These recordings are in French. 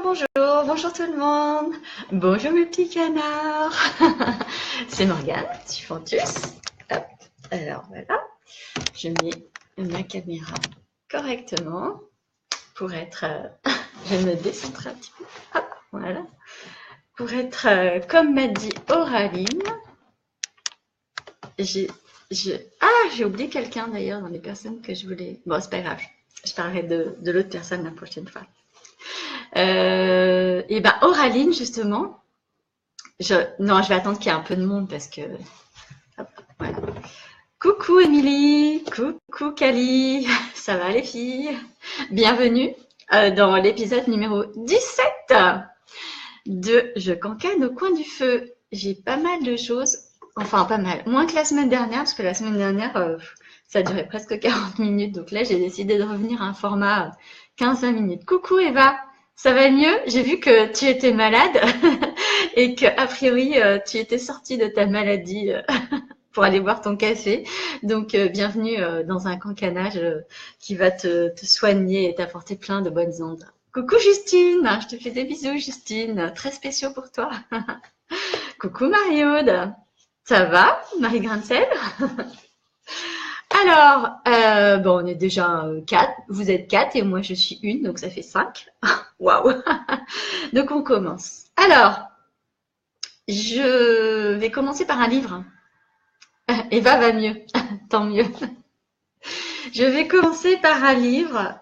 Bonjour tout le monde. Bonjour mes petits canards. C'est Morgane, Fantus. Hop, alors voilà, je mets ma caméra correctement pour être, je vais me décentrer un petit peu. Hop, voilà, pour être, comme m'a dit Auraline. J'ai oublié quelqu'un d'ailleurs dans les personnes que je voulais. Bon, c'est pas grave, je parlerai de l'autre personne la prochaine fois. Et ben Auraline justement, non, je vais attendre qu'il y ait un peu de monde parce que hop, voilà. Coucou Émilie, coucou Cali, ça va les filles? Bienvenue dans l'épisode numéro 17 de Je cancane au coin du feu. J'ai pas mal de choses, enfin pas mal, moins que la semaine dernière parce que la semaine dernière ça durait presque 40 minutes, donc là j'ai décidé de revenir à un format 15-20 minutes. Coucou Eva, ça va mieux? J'ai vu que tu étais malade et que a priori tu étais sortie de ta maladie pour aller boire ton café. Donc bienvenue dans un cancanage qui va te soigner et t'apporter plein de bonnes ondes. Coucou Justine, je te fais des bisous Justine, très spéciaux pour toi. Coucou Marie-Aude, ça va Marie Grincel? Alors, bon, on est déjà 4, vous êtes 4 et moi je suis 1, donc ça fait 5. Waouh. Donc on commence. Alors, je vais commencer par un livre. Eva va mieux, tant mieux. Je vais commencer par un livre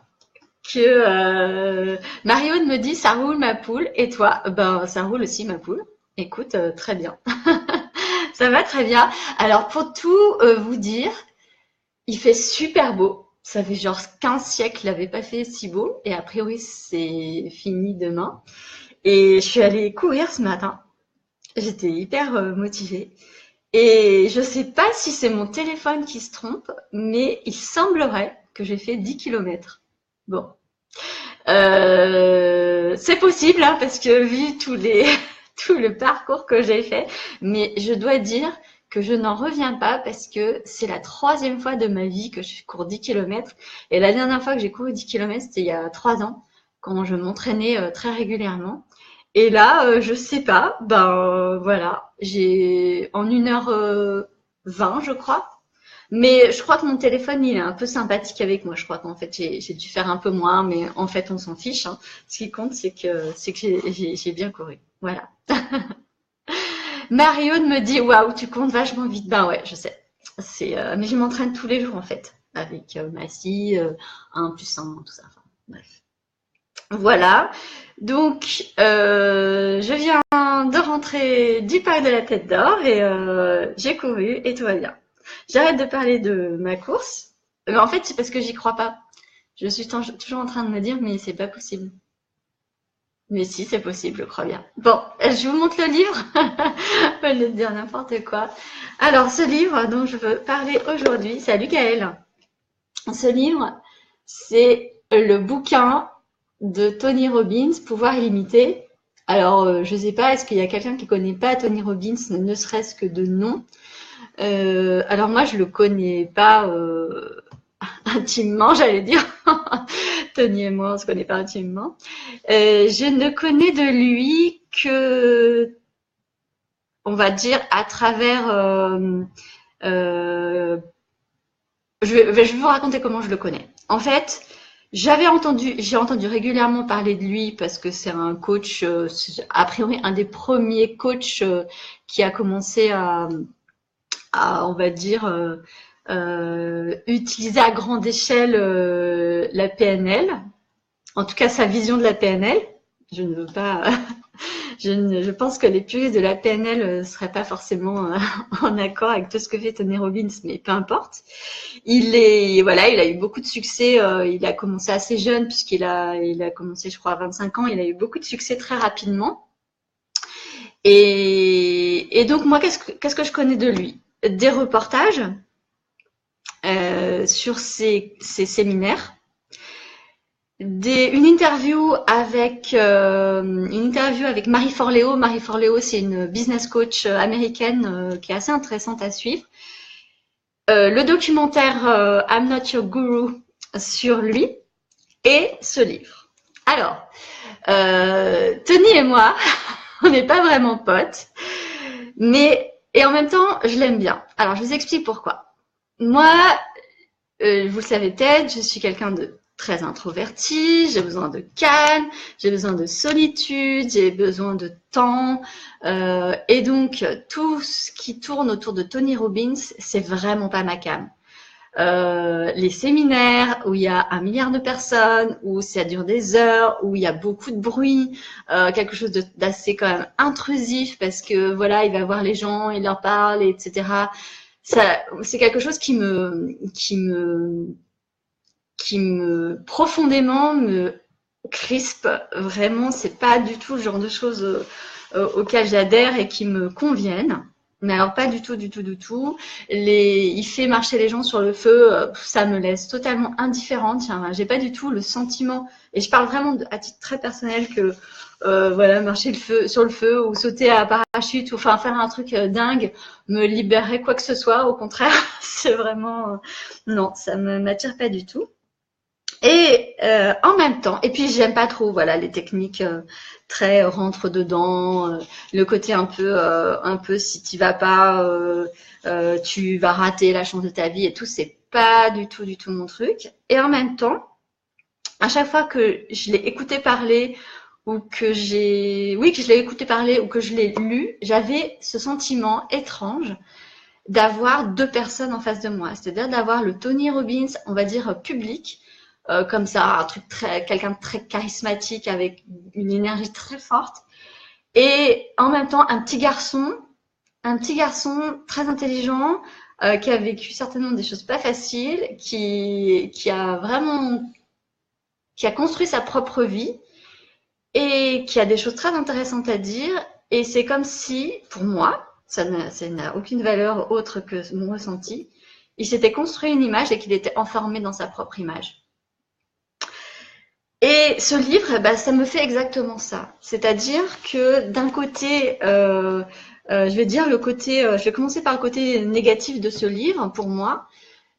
que Marie-Aude me dit, ça roule ma poule, et toi? Ben, ça roule aussi ma poule. Écoute, très bien. Ça va très bien. Alors, pour tout vous dire, il fait super beau. Ça fait genre 15 siècles qu'il n'avait pas fait si beau. Et a priori, c'est fini demain. Et je suis allée courir ce matin. J'étais hyper motivée. Et je sais pas si c'est mon téléphone qui se trompe, mais il semblerait que j'ai fait 10 kilomètres. Bon. C'est possible, hein, parce que vu tout le parcours que j'ai fait, mais je dois dire que je n'en reviens pas parce que c'est la 3e fois de ma vie que je cours 10 kilomètres. Et la dernière fois que j'ai couru 10 kilomètres, c'était il y a 3 ans, quand je m'entraînais très régulièrement. Et là, je sais pas, ben voilà, j'ai en 1h20, je crois. Mais je crois que mon téléphone, il est un peu sympathique avec moi. Je crois qu'en fait, j'ai dû faire un peu moins, mais en fait, on s'en fiche, hein. Ce qui compte, c'est que j'ai bien couru. Voilà. Mario me dit, waouh, tu comptes vachement vite. Ben ouais, je sais. Mais je m'entraîne tous les jours, en fait, avec ma fille, 1 plus 1, tout ça. Enfin, bref. Voilà. Donc, je viens de rentrer du parc de la Tête d'Or et j'ai couru et tout va bien. J'arrête de parler de ma course. Mais en fait, c'est parce que j'y crois pas. Je suis toujours en train de me dire, mais c'est pas possible. Mais si, c'est possible, je crois bien. Bon, je vous montre le livre. Au lieu de dire n'importe quoi. Alors, ce livre dont je veux parler aujourd'hui, salut Gaëlle. Ce livre, c'est le bouquin de Tony Robbins, Pouvoir illimité. Alors, je sais pas, est-ce qu'il y a quelqu'un qui connaît pas Tony Robbins, ne serait-ce que de nom? Alors moi, je le connais pas intimement, j'allais dire. Tony et moi, on se connaît pas intimement. Je ne connais de lui que, on va dire, à travers. Je vais vous raconter comment je le connais. En fait, j'ai entendu régulièrement parler de lui parce que c'est un coach, a priori un des premiers coachs qui a commencé on va dire, utiliser à grande échelle la PNL. En tout cas, sa vision de la PNL. Je ne veux pas. Je pense que les puristes de la PNL ne seraient pas forcément en accord avec tout ce que fait Tony Robbins, mais peu importe. Il a eu beaucoup de succès. Il a commencé assez jeune puisqu'il a commencé, je crois, à 25 ans. Il a eu beaucoup de succès très rapidement. Et donc moi, qu'est-ce que je connais de lui? Des reportages sur ses séminaires, une interview avec Marie Forleo. Marie Forleo, c'est une business coach américaine qui est assez intéressante à suivre. Le documentaire I'm Not Your Guru sur lui et ce livre. Alors, Tony et moi, on n'est pas vraiment potes, mais et en même temps, je l'aime bien. Alors, je vous explique pourquoi. Moi, vous le savez peut-être, je suis quelqu'un de très introverti, j'ai besoin de calme, j'ai besoin de solitude, j'ai besoin de temps. Et donc, tout ce qui tourne autour de Tony Robbins, c'est vraiment pas ma came. Les séminaires où il y a 1 milliard de personnes, où ça dure des heures, où il y a beaucoup de bruit, quelque chose d'assez quand même intrusif parce que voilà, il va voir les gens, il leur parle, etc. Ça, c'est quelque chose qui profondément me crispe. Vraiment, c'est pas du tout le genre de choses auxquelles j'adhère et qui me conviennent. Mais alors pas du tout, du tout, du tout. Il fait marcher les gens sur le feu, ça me laisse totalement indifférente. J'ai pas du tout le sentiment, et je parle vraiment à titre très personnel, que voilà, marcher sur le feu ou sauter à parachute ou enfin faire un truc dingue me libérerait quoi que ce soit. Au contraire, c'est vraiment non, ça me m'attire pas du tout. Et en même temps, et puis j'aime pas trop, voilà, les techniques très rentre dedans, le côté un peu si tu vas pas, tu vas rater la chance de ta vie et tout, c'est pas du tout, du tout mon truc. Et en même temps, à chaque fois que je l'ai écouté parler ou que je l'ai écouté parler ou que je l'ai lu, j'avais ce sentiment étrange d'avoir 2 personnes en face de moi, c'est-à-dire d'avoir le Tony Robbins, on va dire public, comme ça, quelqu'un de très charismatique avec une énergie très forte, et en même temps un petit garçon très intelligent, qui a vécu certainement des choses pas faciles, qui a construit sa propre vie et qui a des choses très intéressantes à dire. Et c'est comme si, pour moi, ça n'a aucune valeur autre que mon ressenti, il s'était construit une image et qu'il était enfermé dans sa propre image. Et ce livre, bah, ça me fait exactement ça. C'est-à-dire que d'un côté, je vais dire je vais commencer par le côté négatif de ce livre pour moi.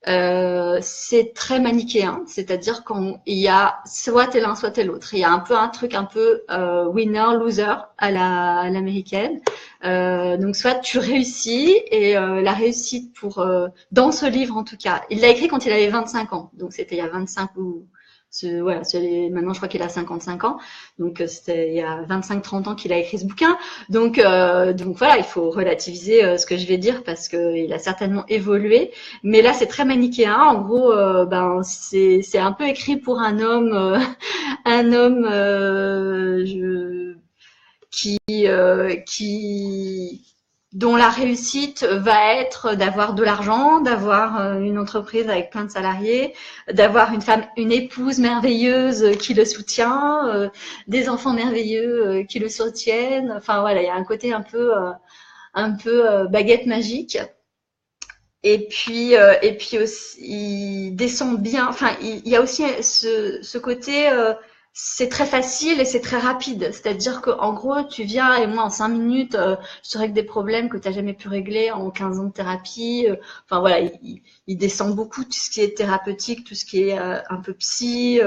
C'est très manichéen, c'est-à-dire qu'il y a soit t'es l'un, soit t'es l'autre. Il y a un peu un truc un peu winner-loser à l'américaine. Donc soit tu réussis, et la réussite dans ce livre en tout cas, il l'a écrit quand il avait 25 ans, donc c'était il y a 25 ou voilà, maintenant je crois qu'il a 55 ans, donc c'était il y a 25-30 ans qu'il a écrit ce bouquin, donc voilà, il faut relativiser ce que je vais dire parce qu'il a certainement évolué, mais là c'est très manichéen. En gros, c'est un peu écrit pour un homme, qui dont la réussite va être d'avoir de l'argent, d'avoir une entreprise avec plein de salariés, d'avoir une épouse merveilleuse qui le soutient, des enfants merveilleux qui le soutiennent. Enfin voilà, il y a un côté un peu baguette magique. Et puis aussi, il descend bien. Enfin, il y a aussi ce côté, c'est très facile et c'est très rapide. C'est-à-dire qu'en gros, tu viens et moi, en 5 minutes, je te règle des problèmes que tu n'as jamais pu régler en 15 ans de thérapie. Enfin voilà, il descend beaucoup tout ce qui est thérapeutique, tout ce qui est un peu psy,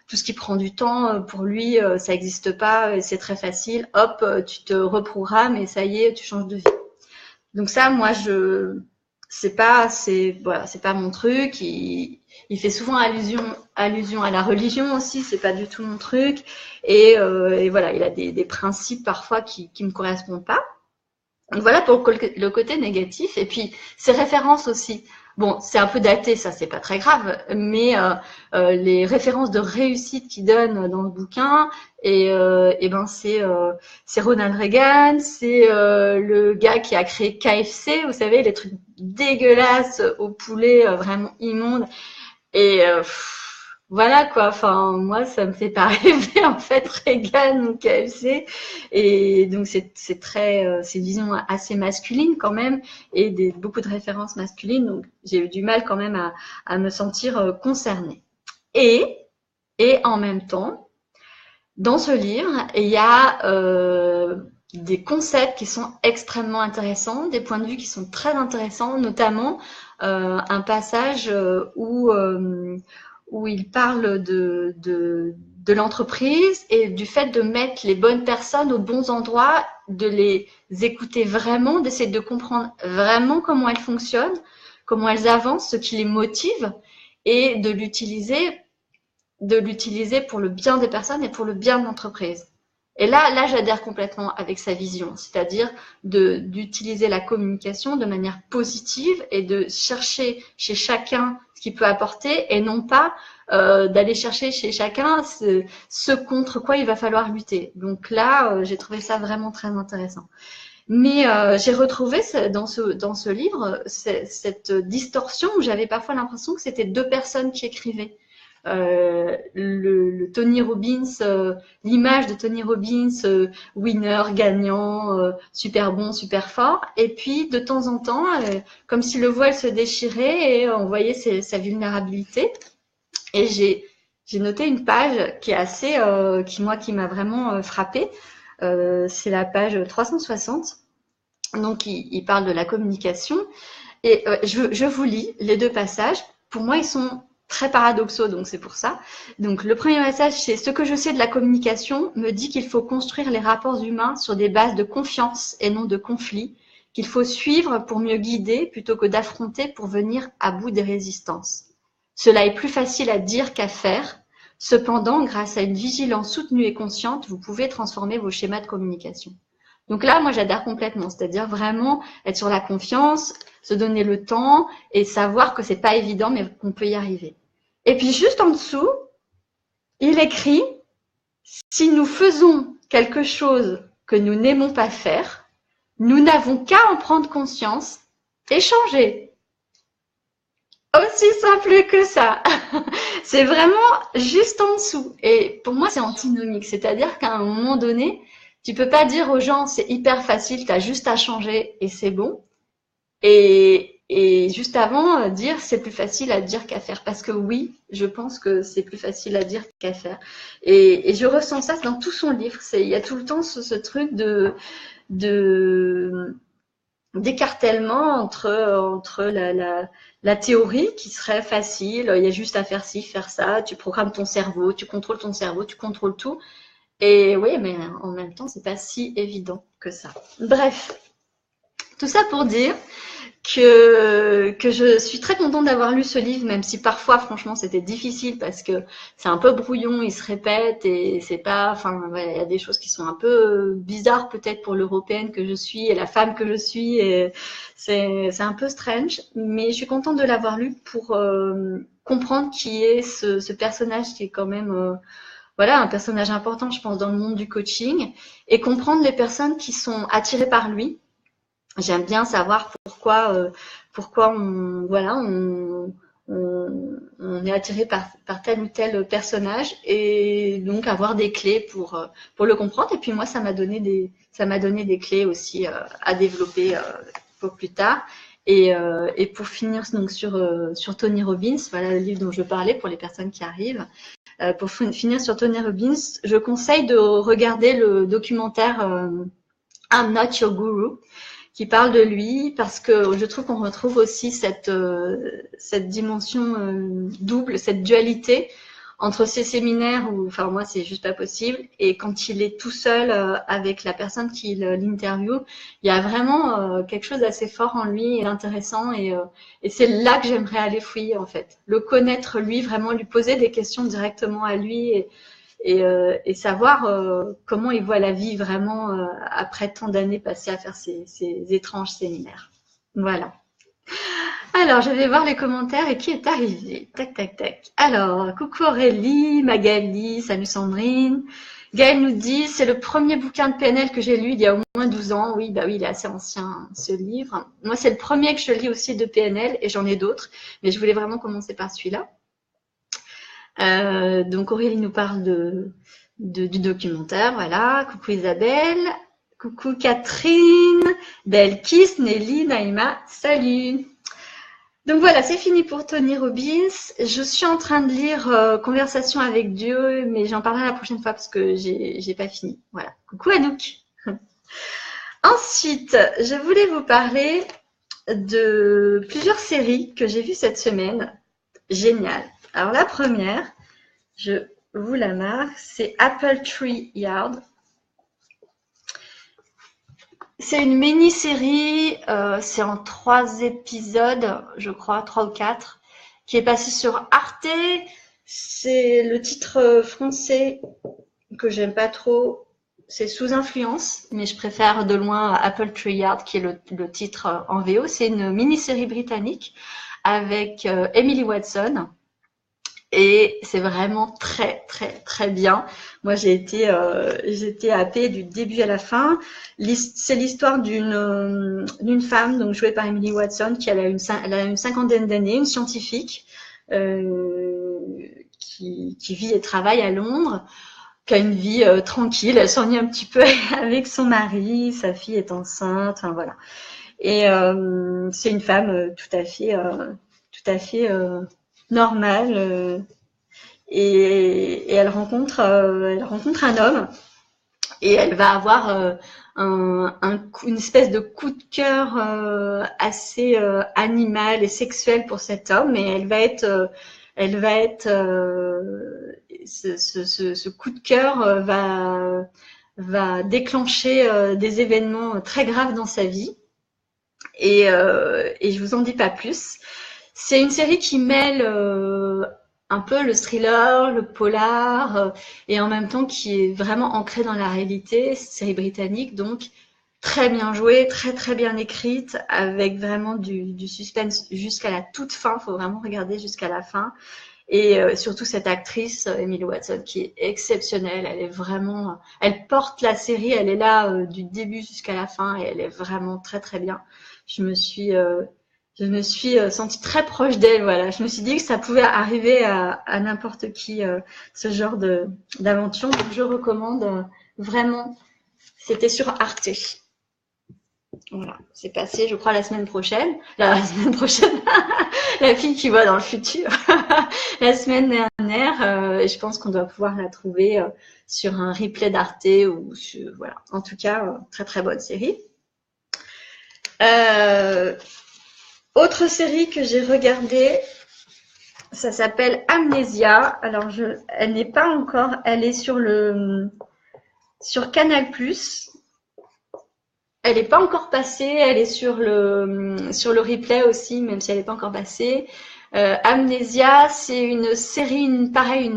tout ce qui prend du temps. Pour lui, ça n'existe pas, c'est très facile. Hop, tu te reprogrammes et ça y est, tu changes de vie. Donc ça, moi, c'est pas mon truc. Il fait souvent allusion à la religion aussi, c'est pas du tout mon truc. Et voilà, il a des principes parfois qui me correspondent pas. Donc voilà pour le côté négatif. Et puis ses références aussi. Bon, c'est un peu daté, ça c'est pas très grave, mais les références de réussite qu'il donne dans le bouquin, et ben c'est Ronald Reagan, c'est le gars qui a créé KFC, vous savez, les trucs dégueulasses au poulet, vraiment immondes. Et voilà quoi, enfin moi ça me fait pas rêver en fait, Reagan ou KFC. Et donc c'est une vision assez masculine quand même, et beaucoup de références masculines, donc j'ai eu du mal quand même à me sentir concernée. Et en même temps, dans ce livre, il y a des concepts qui sont extrêmement intéressants, des points de vue qui sont très intéressants, notamment un passage où il parle de l'entreprise et du fait de mettre les bonnes personnes aux bons endroits, de les écouter vraiment, d'essayer de comprendre vraiment comment elles fonctionnent, comment elles avancent, ce qui les motive et de l'utiliser pour le bien des personnes et pour le bien de l'entreprise. Et là, j'adhère complètement avec sa vision, c'est-à-dire d'utiliser la communication de manière positive et de chercher chez chacun ce qu'il peut apporter et non pas d'aller chercher chez chacun ce contre quoi il va falloir lutter. Donc là, j'ai trouvé ça vraiment très intéressant. Mais j'ai retrouvé dans ce livre cette distorsion où j'avais parfois l'impression que c'était deux personnes qui écrivaient. Le Tony Robbins, l'image de Tony Robbins, winner, gagnant, super bon, super fort. Et puis de temps en temps, comme si le voile se déchirait et on voyait sa vulnérabilité. Et j'ai noté une page qui est assez, qui m'a vraiment frappée. C'est la page 360. Donc il parle de la communication. Et je vous lis les deux passages. Pour moi, ils sont très paradoxaux, donc c'est pour ça. Donc le premier passage, c'est « Ce que je sais de la communication me dit qu'il faut construire les rapports humains sur des bases de confiance et non de conflit, qu'il faut suivre pour mieux guider plutôt que d'affronter pour venir à bout des résistances. Cela est plus facile à dire qu'à faire. Cependant, grâce à une vigilance soutenue et consciente, vous pouvez transformer vos schémas de communication. » Donc là, moi, j'adhère complètement, c'est-à-dire vraiment être sur la confiance, se donner le temps et savoir que c'est pas évident, mais qu'on peut y arriver. Et puis juste en dessous, il écrit « Si nous faisons quelque chose que nous n'aimons pas faire, nous n'avons qu'à en prendre conscience et changer. » Aussi simple que ça. C'est vraiment juste en dessous. Et pour moi, c'est antinomique, c'est-à-dire qu'à un moment donné, tu peux pas dire aux gens c'est hyper facile, tu as juste à changer et c'est bon. Et juste avant, dire c'est plus facile à dire qu'à faire. Parce que oui, je pense que c'est plus facile à dire qu'à faire. Et je ressens ça dans tout son livre. Il y a tout le temps ce truc d'écartèlement entre la théorie qui serait facile, il y a juste à faire ci, faire ça, tu programmes ton cerveau, tu contrôles ton cerveau, tu contrôles tout. Et oui, mais en même temps, c'est pas si évident que ça. Bref, tout ça pour dire que je suis très contente d'avoir lu ce livre, même si parfois, franchement, c'était difficile parce que c'est un peu brouillon, il se répète et c'est pas, enfin, ouais, il y a des choses qui sont un peu bizarres peut-être pour l'européenne que je suis et la femme que je suis et c'est un peu strange, mais je suis contente de l'avoir lu pour comprendre qui est ce personnage qui est quand même voilà, un personnage important, je pense, dans le monde du coaching et comprendre les personnes qui sont attirées par lui. J'aime bien savoir pourquoi on est attiré par tel ou tel personnage et donc avoir des clés pour le comprendre. Et puis moi, ça m'a donné des clés aussi à développer pour plus tard. Et pour finir donc sur Tony Robbins, voilà le livre dont je parlais pour les personnes qui arrivent. Pour finir sur Tony Robbins, je conseille de regarder le documentaire I'm Not Your Guru, qui parle de lui, parce que je trouve qu'on retrouve aussi cette dimension double, cette dualité entre ces séminaires où, enfin moi c'est juste pas possible, et quand il est tout seul avec la personne qui l'interviewe, il y a vraiment quelque chose d'assez fort en lui et intéressant, et c'est là que j'aimerais aller fouiller en fait, le connaître lui, vraiment lui poser des questions directement à lui et savoir comment il voit la vie vraiment après tant d'années passées à faire ces étranges séminaires. Voilà. Alors, je vais voir les commentaires et qui est arrivé. Tac, tac, tac. Alors, coucou Aurélie, Magali, salut Sandrine. Gaëlle nous dit, c'est le premier bouquin de PNL que j'ai lu il y a au moins 12 ans. Oui, bah oui, il est assez ancien, ce livre. Moi, c'est le premier que je lis aussi de PNL et j'en ai d'autres, mais je voulais vraiment commencer par celui-là. Donc, Aurélie nous parle du documentaire, voilà. Coucou Isabelle. Coucou Catherine, Belkis, Nelly, Naïma, salut. Donc voilà, c'est fini pour Tony Robbins. Je suis en train de lire Conversation avec Dieu, mais j'en parlerai la prochaine fois parce que j'ai pas fini. Voilà. Coucou Anouk. Ensuite, je voulais vous parler de plusieurs séries que j'ai vues cette semaine. Génial. Alors la première, je vous la marque. C'est Apple Tree Yard. C'est une mini-série, c'est en 3 épisodes, je crois, 3 ou 4, qui est passée sur Arte. C'est le titre français que j'aime pas trop, c'est Sous influence, mais je préfère de loin Apple Tree Yard, qui est le titre en VO. C'est une mini-série britannique avec Emily Watson. Et c'est vraiment très très très bien. Moi j'étais happée du début à la fin. C'est l'histoire d'une femme donc jouée par Emily Watson qui elle a une cinquantaine d'années, une scientifique qui vit et travaille à Londres, qui a une vie tranquille. Elle s'ennuie un petit peu avec son mari, sa fille est enceinte, enfin voilà. Et c'est une femme tout à fait normale. Et elle rencontre un homme et elle va avoir une espèce de coup de cœur assez animal et sexuel pour cet homme, et ce coup de cœur va déclencher des événements très graves dans sa vie, et je vous en dis pas plus. C'est une série qui mêle un peu le thriller, le polar, et en même temps qui est vraiment ancrée dans la réalité. Série britannique, donc très bien jouée, très très bien écrite, avec vraiment du suspense jusqu'à la toute fin. Il faut vraiment regarder jusqu'à la fin. Et surtout cette actrice, Emily Watson, qui est exceptionnelle. Elle est vraiment, elle porte la série, elle est là du début jusqu'à la fin, et elle est vraiment très très bien. Je me suis sentie très proche d'elle, voilà. Je me suis dit que ça pouvait arriver à n'importe qui, ce genre d'aventure. Donc je recommande vraiment. C'était sur Arte. Voilà, c'est passé, je crois, la semaine prochaine. La semaine prochaine, la fille qui voit dans le futur. La semaine dernière, et je pense qu'on doit pouvoir la trouver sur un replay d'Arte ou sur, voilà. En tout cas, très très bonne série. Autre série que j'ai regardée, ça s'appelle Amnesia. Alors, elle n'est pas encore, elle est sur Canal+. Elle n'est pas encore passée, elle est sur le replay aussi, même si elle n'est pas encore passée. Amnesia, c'est une série, une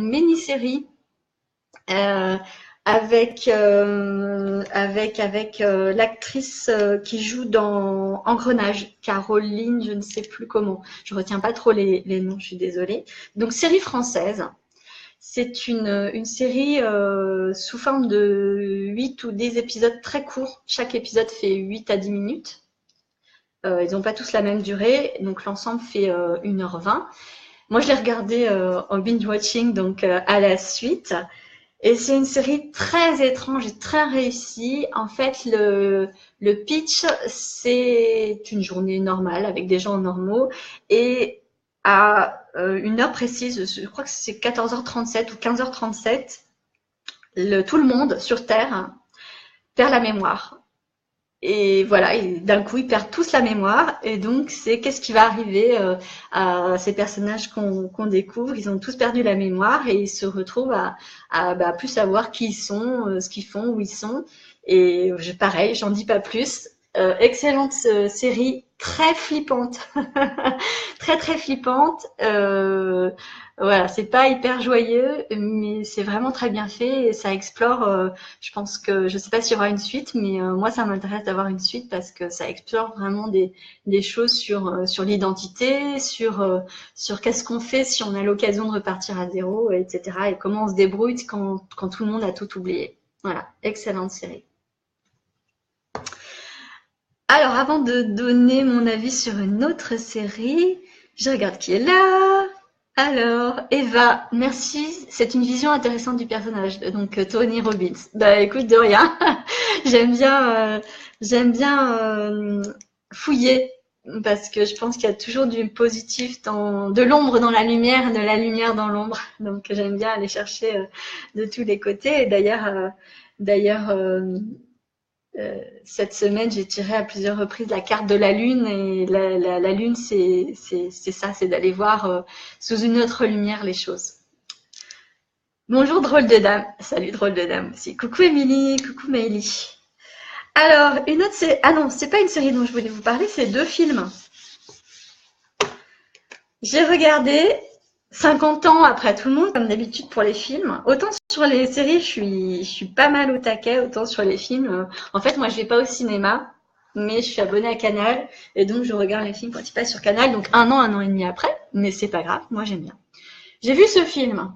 mini-série avec l'actrice qui joue dans Engrenage, Caroline, je ne sais plus comment. Je retiens pas trop les noms, je suis désolée. Donc série française. C'est une série sous forme de 8 ou 10 épisodes très courts. Chaque épisode fait 8 à 10 minutes. Ils n'ont pas tous la même durée, donc l'ensemble fait 1h20. Moi, je l'ai regardé en binge-watching, donc à la suite. Et c'est une série très étrange et très réussie. En fait, le pitch, c'est une journée normale avec des gens normaux. Et à une heure précise, je crois que c'est 14h37 ou 15h37, tout le monde sur Terre perd la mémoire. Et voilà, et d'un coup, ils perdent tous la mémoire. Et donc, c'est qu'est-ce qui va arriver à ces personnages qu'on découvre. Ils ont tous perdu la mémoire et ils se retrouvent à plus savoir qui ils sont, ce qu'ils font, où ils sont. Et pareil, j'en dis pas plus. Excellente série, très flippante. Très, très flippante. Voilà, c'est pas hyper joyeux, mais c'est vraiment très bien fait et ça explore. Je pense que, je sais pas s'il y aura une suite, mais moi ça m'intéresse d'avoir une suite parce que ça explore vraiment des choses sur l'identité, sur qu'est-ce qu'on fait si on a l'occasion de repartir à zéro, etc. Et comment on se débrouille quand tout le monde a tout oublié. Voilà, excellente série. Alors, avant de donner mon avis sur une autre série, je regarde qui est là. Alors, Eva, merci. C'est une vision intéressante du personnage, donc Tony Robbins. Bah, écoute, de rien. J'aime bien fouiller parce que je pense qu'il y a toujours du positif de l'ombre dans la lumière et de la lumière dans l'ombre. Donc, j'aime bien aller chercher de tous les côtés. Et d'ailleurs, cette semaine, j'ai tiré à plusieurs reprises la carte de la Lune et la Lune, c'est ça, c'est d'aller voir sous une autre lumière les choses. Bonjour drôle de dame. Salut drôle de dame aussi. Coucou Émilie, coucou Maëlie. Alors, une autre série. Ah non, c'est pas une série dont je voulais vous parler, c'est 2 films. J'ai regardé 50 ans après tout le monde, comme d'habitude pour les films. Autant sur les séries, je suis pas mal au taquet, autant sur les films. En fait, moi, je vais pas au cinéma, mais je suis abonnée à Canal, et donc je regarde les films quand ils passent sur Canal, donc un an et demi après, mais c'est pas grave, moi j'aime bien. J'ai vu ce film.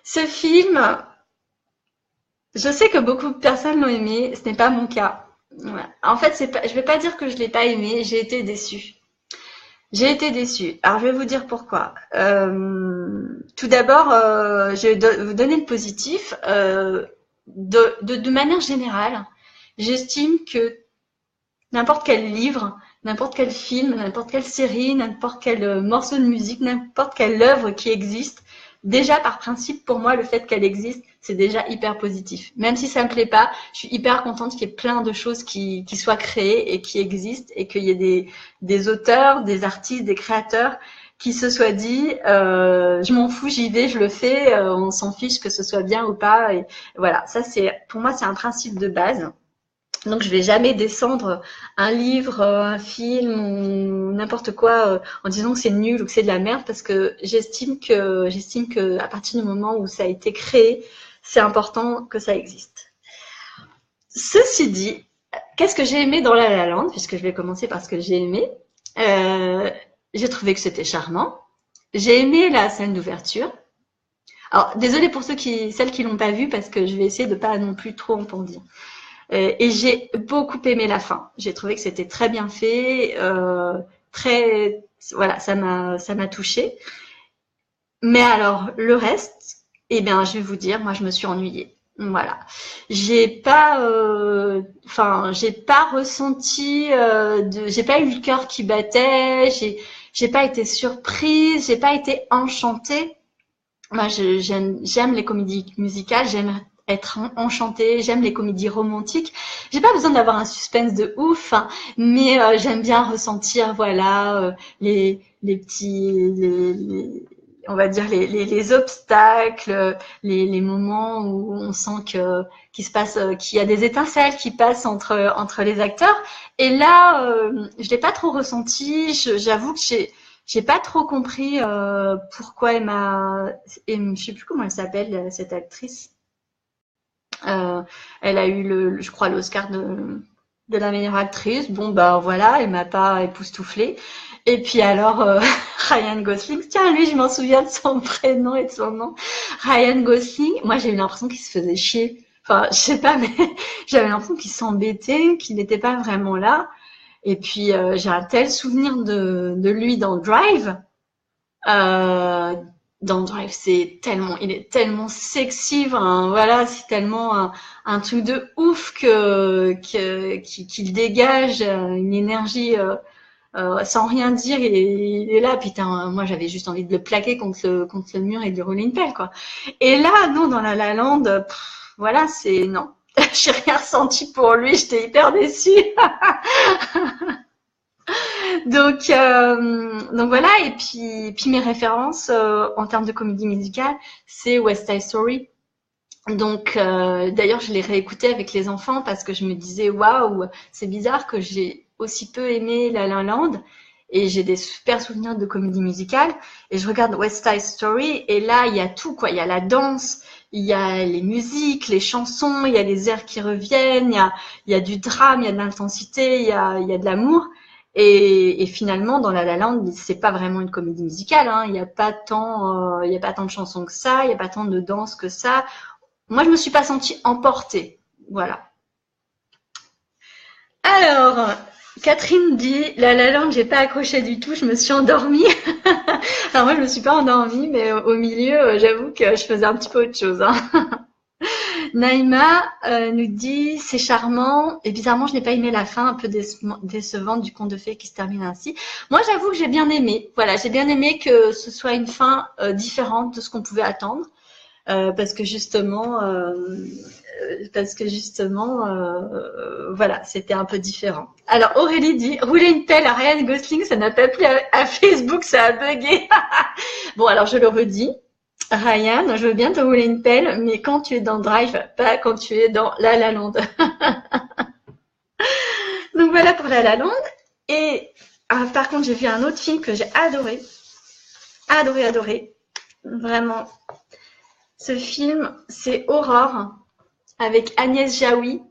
Ce film, je sais que beaucoup de personnes l'ont aimé, ce n'est pas mon cas. Voilà. En fait, c'est pas, je vais pas dire que je l'ai pas aimé, j'ai été déçue. J'ai été déçue. Alors, je vais vous dire pourquoi. Tout d'abord, je vais vous donner le positif. De manière générale, j'estime que n'importe quel livre, n'importe quel film, n'importe quelle série, n'importe quel morceau de musique, n'importe quelle œuvre qui existe, déjà par principe, pour moi, le fait qu'elle existe, c'est déjà hyper positif. Même si ça me plaît pas, je suis hyper contente qu'il y ait plein de choses qui soient créées et qui existent et qu'il y ait des auteurs, des artistes, des créateurs qui se soient dit je m'en fous, j'y vais, je le fais, on s'en fiche que ce soit bien ou pas. Et voilà, ça c'est pour moi c'est un principe de base. Donc je vais jamais descendre un livre, un film ou n'importe quoi en disant que c'est nul ou que c'est de la merde parce que j'estime que à partir du moment où ça a été créé, c'est important que ça existe. Ceci dit, qu'est-ce que j'ai aimé dans La La Land, puisque je vais commencer par ce que j'ai aimé. Euh, j'ai trouvé que c'était charmant. J'ai aimé la scène d'ouverture. Alors désolée pour celles qui l'ont pas vu parce que je vais essayer de pas non plus trop en dire. Et j'ai beaucoup aimé la fin. J'ai trouvé que c'était très bien fait, très, voilà, ça m'a touchée. Mais alors le reste, eh bien, je vais vous dire, moi, je me suis ennuyée. Voilà, j'ai pas ressenti, j'ai pas eu le cœur qui battait, j'ai pas été surprise, j'ai pas été enchantée. Moi, j'aime les comédies musicales, j'aime être enchantée, j'aime les comédies romantiques. J'ai pas besoin d'avoir un suspense de ouf, hein, mais j'aime bien ressentir, voilà, les petits, on va dire les obstacles, les moments où on sent qu'il se passe, qu'il y a des étincelles qui passent entre les acteurs. Et là, je l'ai pas trop ressenti. J'avoue que j'ai pas trop compris pourquoi je sais plus comment elle s'appelle cette actrice. Elle a eu je crois l'Oscar de la meilleure actrice. Bon bah voilà, elle m'a pas époustouflée. Et puis alors Ryan Gosling, tiens lui je m'en souviens de son prénom et de son nom. Ryan Gosling, moi j'ai eu l'impression qu'il se faisait chier. Enfin je sais pas mais j'avais l'impression qu'il s'embêtait, qu'il n'était pas vraiment là. Et puis j'ai un tel souvenir de lui dans Drive. Euh, dans Drive, il est tellement sexy, enfin, voilà, c'est tellement un truc de ouf qu'il dégage une énergie sans rien dire. Il est là, putain, moi j'avais juste envie de le plaquer contre le mur et de lui rouler une pelle, quoi. Et là, non, dans La La Land, voilà, c'est non. J'ai rien ressenti pour lui, j'étais hyper déçue. Donc voilà, et puis mes références en termes de comédie musicale, c'est West Side Story. Donc d'ailleurs, je l'ai réécouté avec les enfants parce que je me disais waouh, c'est bizarre que j'ai aussi peu aimé La La Land et j'ai des super souvenirs de comédie musicale et je regarde West Side Story et là il y a tout quoi, il y a la danse, il y a les musiques, les chansons, il y a les airs qui reviennent, il y a du drame, il y a de l'intensité, il y a de l'amour. Et finalement, dans La La Land, c'est pas vraiment une comédie musicale. Hein. Il y a pas tant de chansons que ça, il y a pas tant de danse que ça. Moi, je me suis pas sentie emportée. Voilà. Alors, Catherine dit La La Land, j'ai pas accroché du tout, je me suis endormie. Alors moi, je me suis pas endormie, mais au milieu, j'avoue que je faisais un petit peu autre chose. Hein. Naïma nous dit c'est charmant et bizarrement je n'ai pas aimé la fin un peu décevante du conte de fées qui se termine ainsi. Moi j'avoue que j'ai bien aimé. Voilà, j'ai bien aimé que ce soit une fin différente de ce qu'on pouvait attendre parce que justement parce que justement, voilà, c'était un peu différent. Alors Aurélie dit, rouler une pelle à Ryan Gosling, ça n'a pas plu à Facebook, ça a bugué. Bon, alors je le redis. Ryan, je veux bien te rouler une pelle, mais quand tu es dans Drive, pas quand tu es dans La La Land. Donc voilà pour La La Land. Et par contre, j'ai vu un autre film que j'ai adoré. Adoré, adoré. Vraiment. Ce film, c'est Aurore avec Agnès Jaoui.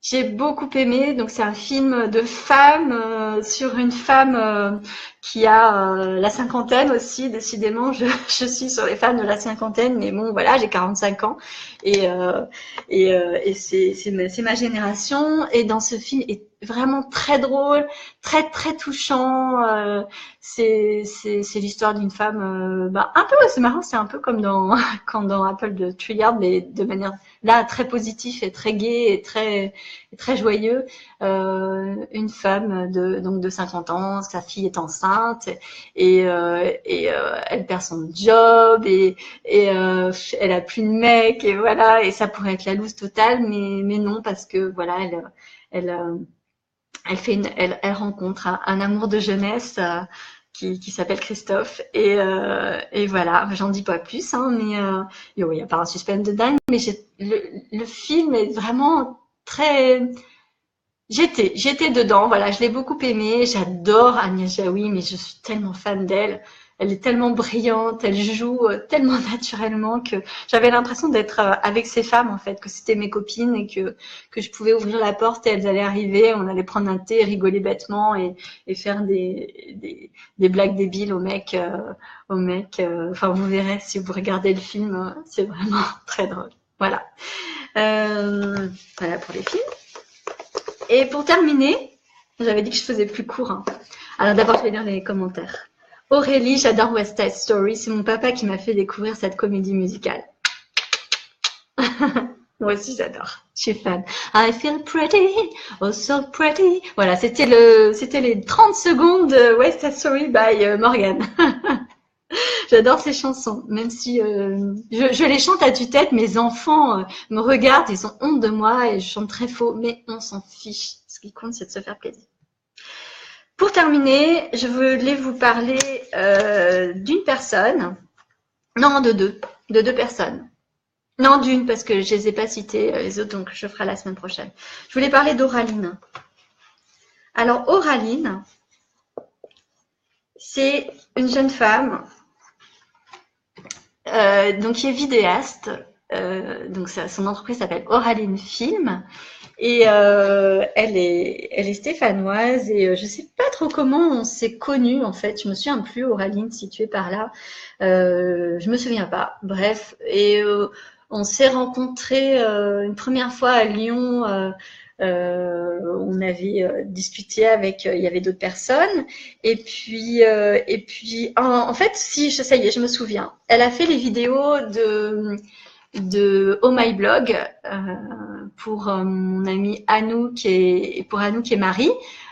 J'ai beaucoup aimé. Donc c'est un film de femme sur une femme qui a la cinquantaine aussi. Décidément, je suis sur les femmes de la cinquantaine, mais bon voilà, j'ai 45 ans et c'est ma génération. Et dans ce film est vraiment très drôle, très très touchant. C'est l'histoire d'une femme. Un peu, c'est marrant, c'est un peu comme dans quand dans Apple de Trilliard, mais de manière là très positive et très gaie et très joyeux. Une femme de 50 ans, sa fille est enceinte et elle perd son job et elle a plus de mec et voilà, et ça pourrait être la loose totale, mais non, parce que voilà, elle rencontre un amour de jeunesse qui s'appelle Christophe et voilà, j'en dis pas plus, hein, mais il y a pas un suspense de dingue, mais le film est vraiment très. J'étais dedans, voilà, je l'ai beaucoup aimé. J'adore Agnès Jaoui, mais je suis tellement fan d'elle. Elle est tellement brillante, elle joue tellement naturellement que j'avais l'impression d'être avec ces femmes en fait, que c'était mes copines et que je pouvais ouvrir la porte et elles allaient arriver, on allait prendre un thé, rigoler bêtement et faire des blagues débiles aux mecs. Enfin, vous verrez si vous regardez le film, c'est vraiment très drôle. Voilà. Voilà pour les films. Et pour terminer, j'avais dit que je faisais plus court. Hein. Alors d'abord, je vais lire les commentaires. Aurélie, j'adore West Side Story. C'est mon papa qui m'a fait découvrir cette comédie musicale. Moi aussi, j'adore. Je suis fan. I feel pretty, oh so pretty. Voilà, c'était les 30 secondes de West Side Story by Morgan. J'adore ces chansons, même si je les chante à tue-tête. Mes enfants me regardent, ils ont honte de moi et je chante très faux, mais on s'en fiche. Ce qui compte, c'est de se faire plaisir. Pour terminer, je voulais vous parler d'une personne, non de deux personnes. Non, d'une, parce que je les ai pas citées, les autres, donc je ferai la semaine prochaine. Je voulais parler d'Auraline. Alors, Auraline, c'est une jeune femme donc qui est vidéaste. Donc son entreprise s'appelle Auraline Film et elle est stéphanoise et je sais pas trop comment on s'est connus en fait. Je me souviens plus. Auraline, si tu es par là, je me souviens pas. Bref, et on s'est rencontrés une première fois à Lyon. On avait discuté avec, il y avait d'autres personnes, et puis en fait, si, ça y est, je me souviens. Elle a fait les vidéos de Oh My Blog pour mon amie Anouk et pour Anouk et Marie.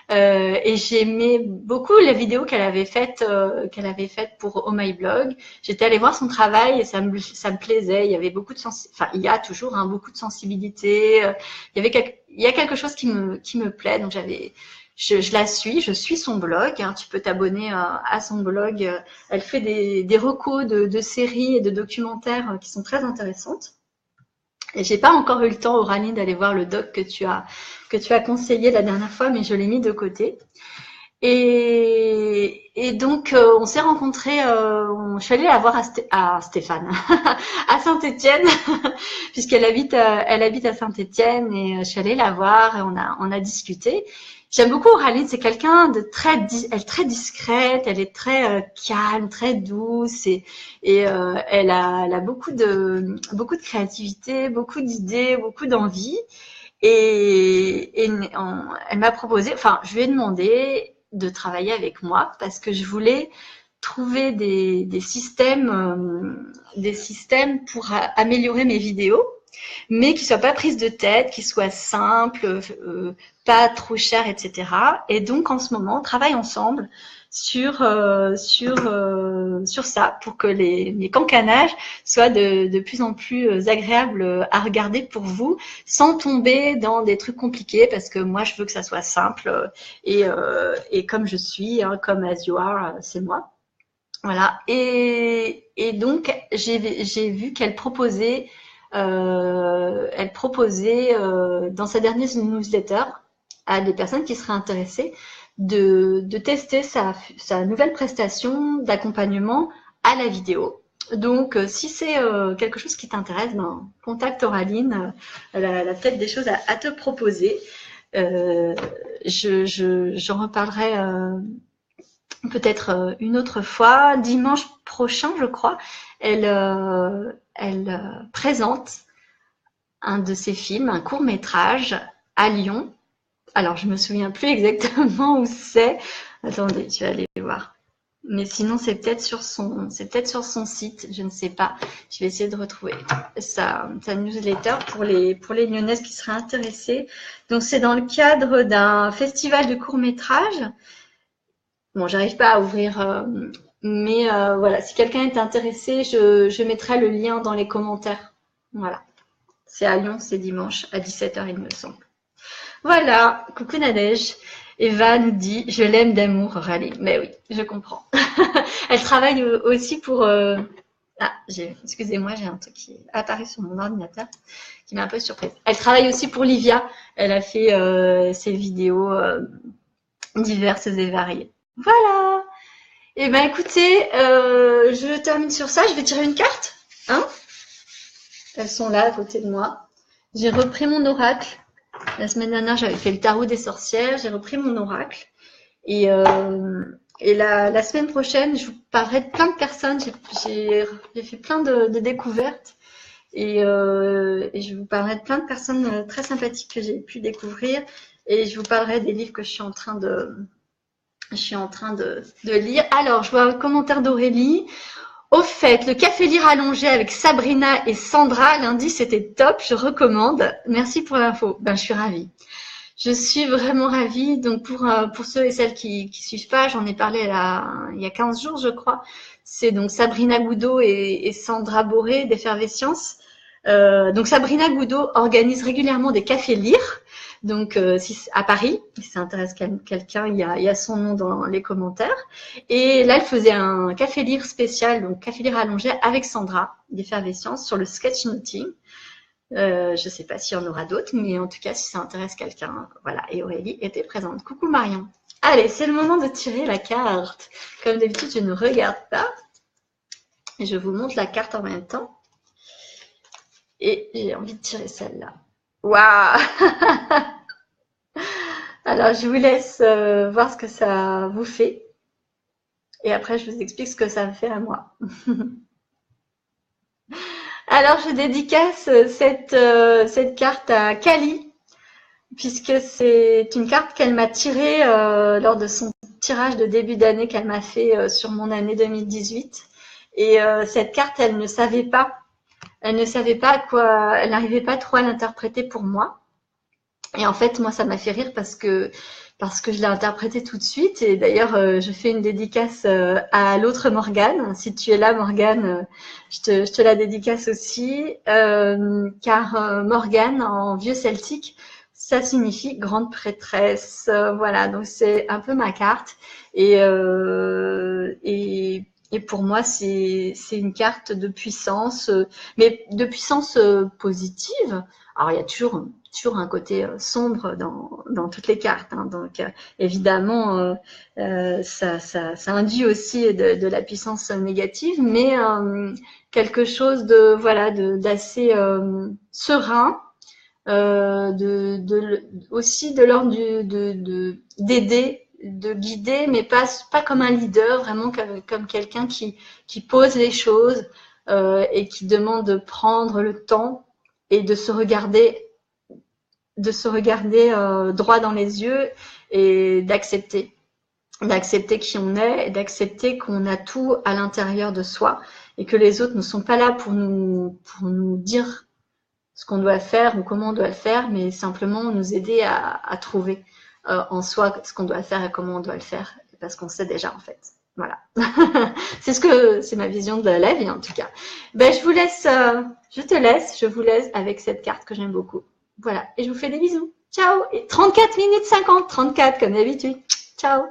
Et j'aimais beaucoup la vidéo qu'elle avait faite pour Oh My Blog. J'étais allée voir son travail et ça me plaisait. Il y avait beaucoup de il y a toujours beaucoup de sensibilité. Il y a quelque chose qui me plaît. Donc je la suis, je suis son blog. Hein. Tu peux t'abonner à son blog. Elle fait des recos de séries et de documentaires qui sont très intéressantes. Et j'ai pas encore eu le temps, Auraline, d'aller voir le doc que tu as conseillé la dernière fois, mais je l'ai mis de côté. Et donc, on s'est rencontrés, je suis allée la voir à Stéphane, à Saint-Étienne, puisqu'elle habite à Saint-Étienne, et je suis allée la voir et on a discuté. J'aime beaucoup Auraline, c'est quelqu'un de elle est très discrète, elle est très calme, très douce et elle a beaucoup de créativité, beaucoup d'idées, beaucoup d'envie. Et elle m'a proposé, enfin, je lui ai demandé de travailler avec moi parce que je voulais trouver des systèmes pour améliorer mes vidéos, mais qui soient pas prises de tête, qui soient simples, pas trop chères, etc. Et donc, en ce moment, on travaille ensemble sur ça, pour que mes cancanages soient de plus en plus agréables à regarder pour vous, sans tomber dans des trucs compliqués, parce que moi, je veux que ça soit simple, et comme je suis, hein, comme as you are, c'est moi. Voilà. Et donc, j'ai vu qu'elle proposait, dans sa dernière newsletter à des personnes qui seraient intéressées de tester sa nouvelle prestation d'accompagnement à la vidéo. Donc, si c'est quelque chose qui t'intéresse, ben, contacte Auraline. Elle a peut-être des choses à te proposer. J'en reparlerai peut-être une autre fois. Dimanche prochain, je crois, elle présente un de ses films, un court-métrage à Lyon. Alors, je me souviens plus exactement où c'est. Attendez, je vais aller voir. Mais sinon, c'est peut-être sur son site, je ne sais pas. Je vais essayer de retrouver sa newsletter pour les Lyonnaises qui seraient intéressées. Donc, c'est dans le cadre d'un festival de court-métrage. Bon, j'arrive pas à ouvrir, mais voilà, si quelqu'un est intéressé, je mettrai le lien dans les commentaires. Voilà. C'est à Lyon, c'est dimanche à 17h, il me semble. Voilà, coucou Nadège. Eva nous dit « Je l'aime d'amour, Raleigh ». Mais oui, je comprends. Elle travaille aussi pour… excusez-moi, j'ai un truc qui est apparu sur mon ordinateur qui m'a un peu surprise. Elle travaille aussi pour Livia. Elle a fait ses vidéos diverses et variées. Voilà. Eh ben écoutez, je termine sur ça. Je vais tirer une carte. Hein? Elles sont là à côté de moi. J'ai repris mon oracle. La semaine dernière, j'avais fait le tarot des sorcières. J'ai repris mon oracle. Et la semaine prochaine, je vous parlerai de plein de personnes. J'ai fait plein de découvertes. Et je vous parlerai de plein de personnes très sympathiques que j'ai pu découvrir. Et je vous parlerai des livres que je suis en train de lire. Alors, je vois un commentaire d'Aurélie. Au fait, le café lire allongé avec Sabrina et Sandra, lundi, c'était top. Je recommande. Merci pour l'info. Ben, je suis ravie. Je suis vraiment ravie. Donc, pour ceux et celles qui suivent pas, j'en ai parlé il y a 15 jours, je crois. C'est donc Sabrina Goudot et Sandra Boré d'Effervescience. Donc, Sabrina Goudot organise régulièrement des cafés lire. Donc, à Paris, si ça intéresse quelqu'un, il y a son nom dans les commentaires. Et là, elle faisait un café lire spécial, donc café lire allongé avec Sandra d'Effervescience sur le sketchnoting. Je ne sais pas s'il y en aura d'autres, mais en tout cas, si ça intéresse quelqu'un, voilà. Et Aurélie était présente. Coucou Marion. Allez, c'est le moment de tirer la carte. Comme d'habitude, je ne regarde pas. Et je vous montre la carte en même temps. Et j'ai envie de tirer celle-là. Waouh! Alors, je vous laisse voir ce que ça vous fait. Et après, je vous explique ce que ça me fait à moi. Alors, je dédicace cette carte à Kali, puisque c'est une carte qu'elle m'a tirée lors de son tirage de début d'année qu'elle m'a fait sur mon année 2018. Et cette carte, elle ne savait pas quoi, elle n'arrivait pas trop à l'interpréter pour moi. Et en fait, moi, ça m'a fait rire parce que je l'ai interprété tout de suite. Et d'ailleurs, je fais une dédicace à l'autre Morgane. Si tu es là, Morgane, je te la dédicace aussi. Car Morgane, en vieux celtique, ça signifie grande prêtresse. Voilà, donc c'est un peu ma carte. Et pour moi, c'est une carte de puissance, mais de puissance positive. Alors, il y a toujours un côté sombre dans toutes les cartes. Hein. Donc, évidemment, ça induit aussi de la puissance négative, mais quelque chose d'assez serein, aussi de l'ordre d'aider, de guider, mais pas comme un leader, vraiment comme quelqu'un qui pose les choses et qui demande de prendre le temps et de se regarder droit dans les yeux et d'accepter qui on est et d'accepter qu'on a tout à l'intérieur de soi et que les autres ne sont pas là pour nous dire ce qu'on doit faire ou comment on doit le faire, mais simplement nous aider à trouver en soi ce qu'on doit faire et comment on doit le faire. parce qu'on sait déjà en fait. Voilà. C'est ma vision de la vie en tout cas. Ben, je vous laisse avec cette carte que j'aime beaucoup. Voilà. Et je vous fais des bisous. Ciao. Et 34 minutes 50, 34 comme d'habitude. Ciao.